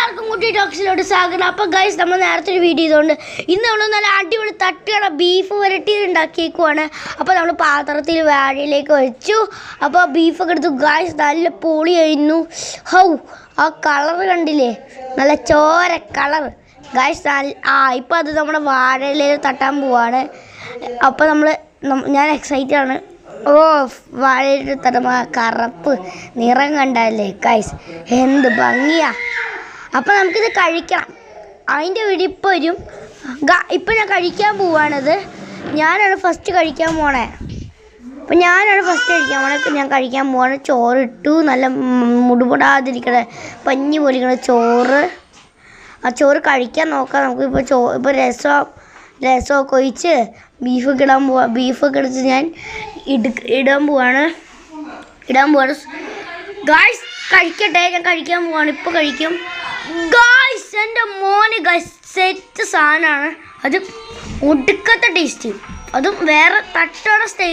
എല്ലാവർക്കും കുട്ടി ടോക്സിലോട്ട് സ്വാഗതം. അപ്പോൾ ഗൈസ്, നമ്മൾ നേരത്തെ ഒരു വീഡിയോ ചെയ്തുകൊണ്ട് ഇന്ന് നമ്മൾ നല്ല അടിപൊളി തട്ടുകട ബീഫ് വരട്ടി ഉണ്ടാക്കിയേക്കുവാണ്. അപ്പോൾ നമ്മൾ പാത്രത്തിൽ വാഴയിലേക്ക് വെച്ചു. അപ്പോൾ ബീഫൊക്കെ എടുത്തു. ഗൈസ്, നല്ല പൊളിയായിരുന്നു. ഹൗ, ആ കളർ കണ്ടില്ലേ, നല്ല ചോര കളർ ഗൈസ്. ഇപ്പോൾ അത് നമ്മുടെ വാഴയിലേക്ക് തട്ടാൻ പോവാണ്. അപ്പോൾ ഞാൻ എക്സൈറ്റഡ് ആണ്. ഓ, വാഴയിൽ തട്ടുമ്പോൾ കറുപ്പ് നിറം കണ്ടല്ലേ ഗൈസ്, എന്ത് ഭംഗിയാ. അപ്പം നമുക്കിത് കഴിക്കണം. അതിൻ്റെ വീഡിയോ ഇപ്പോൾ വരും. ഇപ്പം ഞാൻ കഴിക്കാൻ പോവാണത്. ഞാനാണ് ഫസ്റ്റ് കഴിക്കാൻ പോണേ. അപ്പം ഞാനാണ് ഫസ്റ്റ് കഴിക്കാൻ പോണേ. ഞാൻ കഴിക്കാൻ പോവാണ്. ചോറിട്ടു, നല്ല മുടുപൊടാതിരിക്കണ പഞ്ഞി പോലിരിക്കണ ചോറ്. ആ ചോറ് കഴിക്കാൻ നോക്കാം. നമുക്കിപ്പോൾ ഇപ്പോൾ രസമൊക്കെ ഒഴിച്ച് ബീഫൊക്കെ എടുത്ത് ഞാൻ ഇടാൻ പോവാണ്. ഗായ്സ്, കഴിക്കട്ടെ. ഞാൻ കഴിക്കാൻ പോവാണ്. ഇപ്പോൾ കഴിക്കും ഗായ്സ്. എൻ്റെ മോന് ഗായ്സ് സെറ്റ് സാധനമാണ്. അത് ഒടുക്കത്തെ ടേസ്റ്റ്. അതും വേറെ തട്ടുകട സ്റ്റൈൽ.